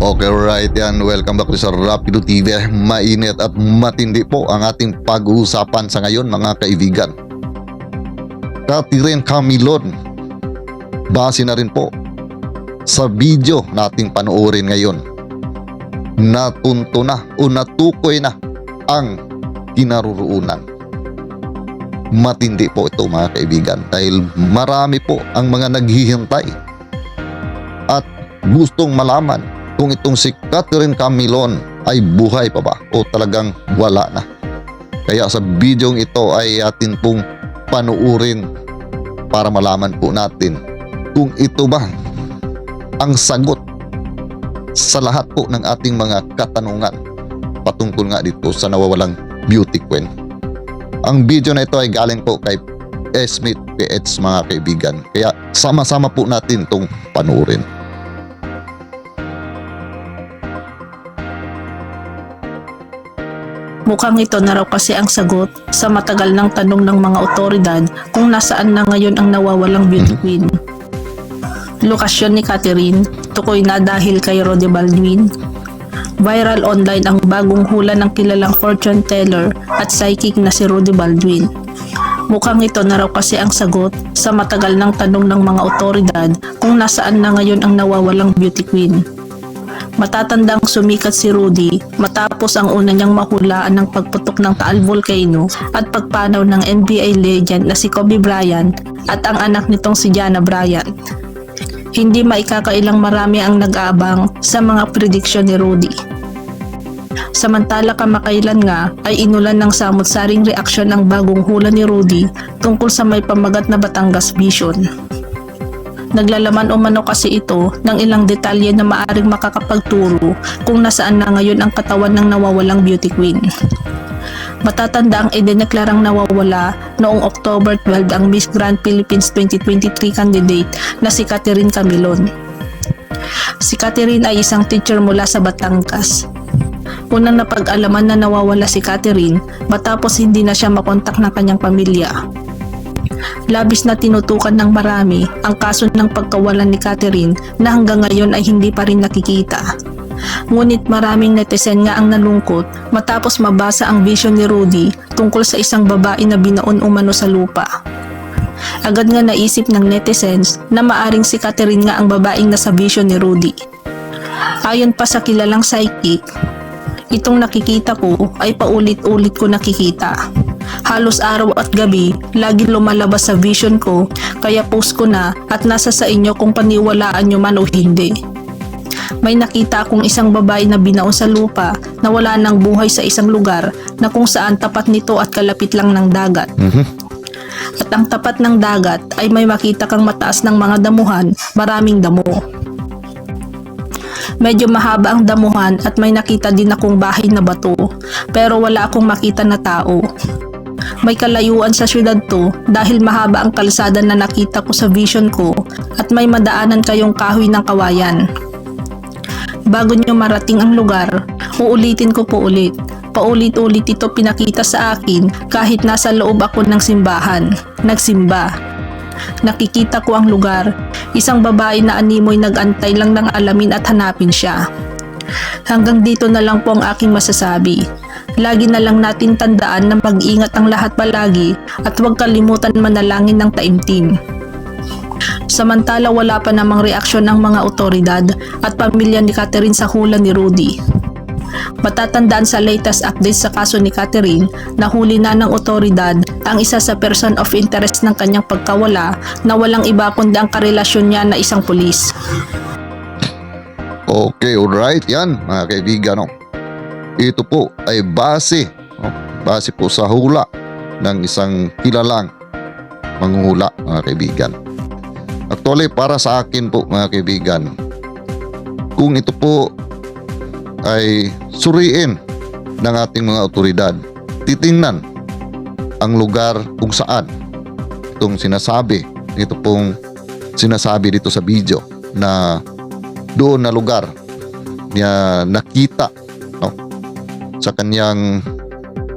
Okay, right yan. Welcome back sa Rapido TV. Mainit at matindi po ang ating pag-uusapan sa ngayon, mga kaibigan. Catherine Camilon, base na rin po sa video nating panoorin ngayon, natunto na o natukoy na ang kinaroroonan. Matindi po ito, mga kaibigan, dahil marami po ang mga naghihintay at gustong malaman kung itong si Catherine Camilon ay buhay pa ba o talagang wala na. Kaya sa bidyong ito ay atin pong panuurin para malaman po natin kung ito ba ang sagot sa lahat po ng ating mga katanungan patungkol nga dito sa nawawalang beauty queen. Ang video na ito ay galing po kay Smith PH, mga kaibigan. Kaya sama-sama po natin itong panuurin. Mukhang ito na raw kasi ang sagot sa matagal ng tanong ng mga otoridad kung nasaan na ngayon ang nawawalang beauty queen. Lokasyon ni Catherine, tukoy na dahil kay Rudy Baldwin. Viral online ang bagong hula ng kilalang fortune teller at psychic na si Rudy Baldwin. Mukhang ito na raw kasi ang sagot sa matagal ng tanong ng mga otoridad kung nasaan na ngayon ang nawawalang beauty queen. Matatandang sumikat si Rudy matapos ang una niyang mahulaan ng pagputok ng Taal Volcano at pagpanaw ng NBA legend na si Kobe Bryant at ang anak nitong si Gianna Bryant. Hindi maikakailang marami ang nag-aabang sa mga prediksyon ni Rudy. Samantala kamakailan nga ay inulan ng samot-saring reaksyon ang bagong hula ni Rudy tungkol sa may pamagat na Batangas Vision. Naglalaman umano kasi ito ng ilang detalye na maaring makakapagturo kung nasaan na ngayon ang katawan ng nawawalang beauty queen. Matatanda ang idineklarang nawawala noong October 12 ang Miss Grand Philippines 2023 candidate na si Catherine Camilon. Si Catherine ay isang teacher mula sa Batangas. Unang napag-alaman na nawawala si Catherine matapos hindi na siya makontak ng kanyang pamilya. Labis na tinutukan ng marami ang kaso ng pagkawalan ni Catherine na hanggang ngayon ay hindi pa rin nakikita. Ngunit maraming netizen nga ang nalungkot matapos mabasa ang vision ni Rudy tungkol sa isang babae na binaon umano sa lupa. Agad nga naisip ng netizens na maaring si Catherine nga ang babaeng nasa vision ni Rudy. Ayon pa sa kilalang psychic, itong nakikita ko ay paulit-ulit ko nakikita. Halos araw at gabi, lagi lumalabas sa vision ko, kaya post ko na at nasa sa inyo kung paniwalaan nyo man o hindi. May nakita akong isang babae na binaon sa lupa na wala ng buhay sa isang lugar na kung saan tapat nito at kalapit lang ng dagat. At ang tapat ng dagat ay may makita kang mataas ng mga damuhan, maraming damo. Medyo mahaba ang damuhan at may nakita din akong bahay na bato, pero wala akong makita na tao. May kalayuan sa syudad to dahil mahaba ang kalsada na nakita ko sa vision ko at may madaanan kayong kahoy ng kawayan. Bago nyo marating ang lugar, uulitin ko po ulit. Paulit-ulit ito pinakita sa akin kahit nasa loob ako ng simbahan. Nagsimba. Nakikita ko ang lugar. Isang babae na animoy nag-antay lang ng alamin at hanapin siya. Hanggang dito na lang po ang aking masasabi. Lagi na lang natin tandaan na mag-ingat ang lahat palagi at huwag kalimutan manalangin ng taimtim. Samantala wala pa namang reaksyon ng mga otoridad at pamilya ni Catherine sa hula ni Rudy. Matatandaan sa latest update sa kaso ni Catherine, nahuli na ng otoridad ang isa sa person of interest ng kanyang pagkawala na walang iba kundi ang karelasyon niya na isang pulis. Okay, alright, yan mga kaibigan. Ito po ay base po sa hula ng isang kilalang manghuhula, mga kaibigan. Actually, para sa akin po, mga kaibigan, kung ito po ay suriin ng ating mga otoridad, titingnan ang lugar kung saan itong sinasabi, ito pong sinasabi dito sa video na doon na lugar niya nakita sa kanyang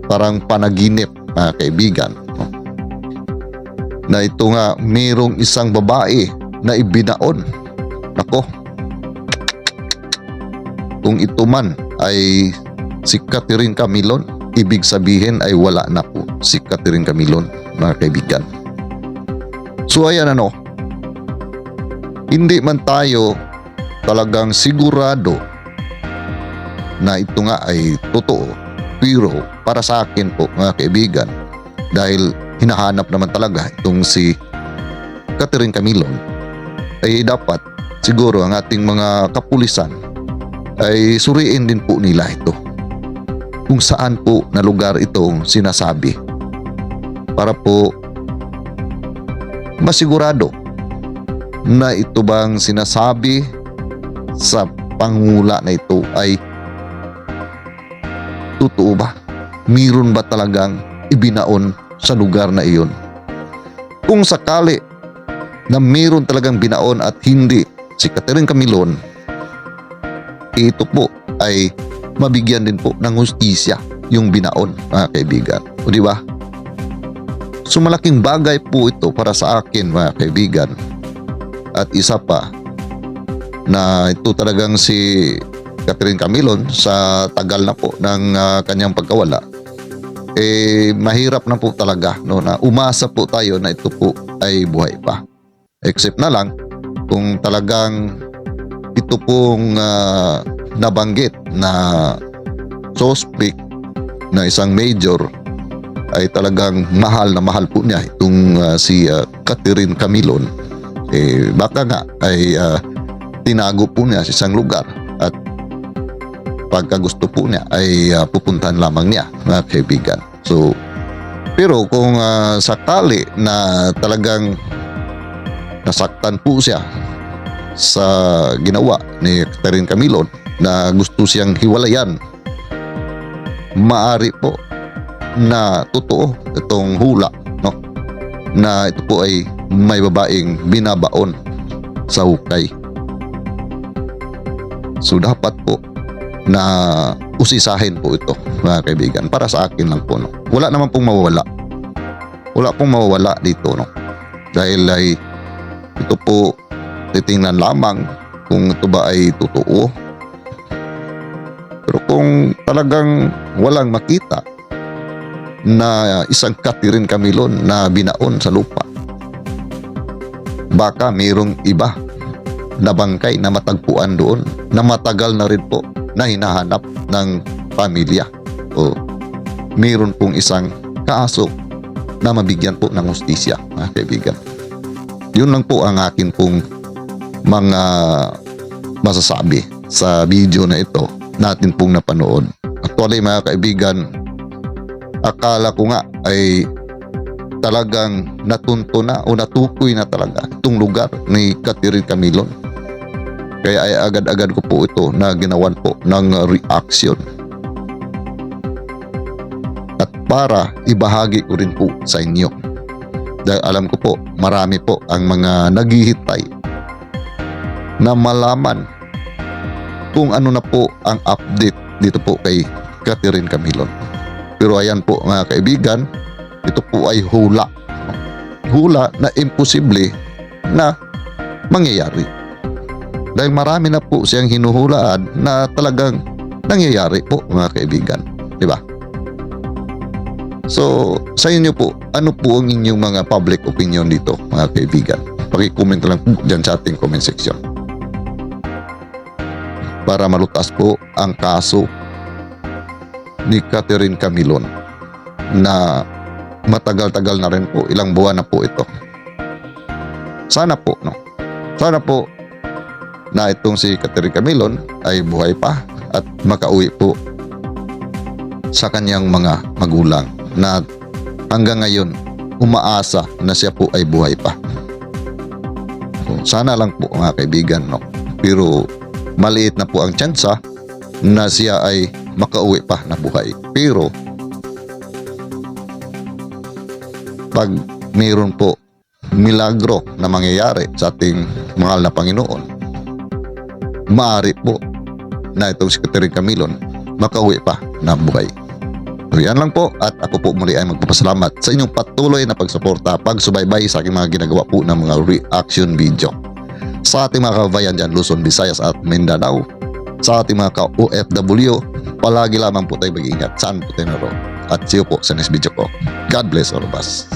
parang panaginip, mga kaibigan, na ito nga mayroong isang babae na ibinaon. Nako, kung ito man ay si Catherine Camilon, ibig sabihin ay wala na po si Catherine Camilon, mga kaibigan. So ayan ano, hindi man tayo talagang sigurado na ito nga ay totoo, pero para sa akin po mga kaibigan, dahil hinahanap naman talaga itong si Catherine Camilon, ay dapat siguro ang ating mga kapulisan ay suriin din po nila ito kung saan po na lugar itong sinasabi para po masigurado na ito bang sinasabi sa pangula na ito ay totoo ba? Mayroon ba talagang ibinaon sa lugar na iyon? Kung sakali na mayroon talagang binaon at hindi si Catherine Camilon, ito po ay mabigyan din po ng hustisya yung binaon, mga kaibigan. O di ba? So malaking bagay po ito para sa akin, mga kaibigan. At isa pa, na ito talagang si Catherine Camilon sa tagal na po ng kanyang pagkawala, mahirap na po talaga no, na umasa po tayo na ito po ay buhay pa. Except na lang kung talagang ito pong nabanggit na suspect na isang major ay talagang mahal na mahal po niya itong si Catherine Camilon. Baka nga ay tinago po niya sa isang lugar at pagka gusto po niya ay pupuntahan lamang niya, mga kaibigan. So, pero kung sakali na talagang nasaktan po siya sa ginawa ni Catherine Camilon na gusto siyang hiwalayan, maari po na totoo itong hula, no? Na ito po ay may babaeng binabaon sa hukay. So dapat po na usisahin po ito, mga kaibigan, para sa akin lang po, no? Wala naman pong mawawala. Wala pong mawawala dito, no? Dahil ay ito po titingnan lamang kung ito ba ay totoo. Pero kung talagang walang makita na isang Catherine Camilon na binaon sa lupa, baka mayroong iba na bangkay na matagpuan doon na matagal na rin po na hinahanap ng pamilya, o mayroon pong isang kaso na mabigyan po ng hustisya, mga kaibigan. Yun lang po ang akin pong mga masasabi sa video na ito natin pong napanood. Actually, mga kaibigan, akala ko nga ay talagang natunto na o natukoy na talaga itong lugar ni Catherine Camilon. Kaya ay agad-agad ko po ito na ginawan po ng reaction. At para ibahagi ko rin po sa inyo. Dahil alam ko po, marami po ang mga naghihintay na malaman kung ano na po ang update dito po kay Catherine Camilon. Pero ayan po, mga kaibigan, ito po ay hula. Hula na imposible na mangyayari. Dahil marami na po siyang hinuhulaan na talagang nangyayari po, mga kaibigan. Diba? So, sa inyo po, ano po ang inyong mga public opinion dito, mga kaibigan? Paki-comment lang po dyan sa ating comment section. Para malutas po ang kaso ni Catherine Camilon na matagal-tagal na rin po, ilang buwan na po ito. Sana po, no? Sana po na itong si Catherine Camilon ay buhay pa at makauwi po sa kanyang mga magulang na hanggang ngayon umaasa na siya po ay buhay pa. So, sana lang po, mga kaibigan, no? Pero maliit na po ang tsansa na siya ay makauwi pa na buhay. Pero pag mayroon po milagro na mangyayari sa ating mahal na Panginoon, maaari po na itong si Catherine Camilon makauwi pa na buhay. So yan lang po, at ako po muli ay magpapasalamat sa inyong patuloy na pagsuporta, pagsubaybay sa aking mga ginagawa po ng mga reaction video. Sa ating mga kababayan dyan, Luzon, Visayas at Mindanao, sa ating mga ka-OFW, palagi lamang po tayo mag-ingat saan po tayo naroon. At see you po sa next video ko. God bless all of us.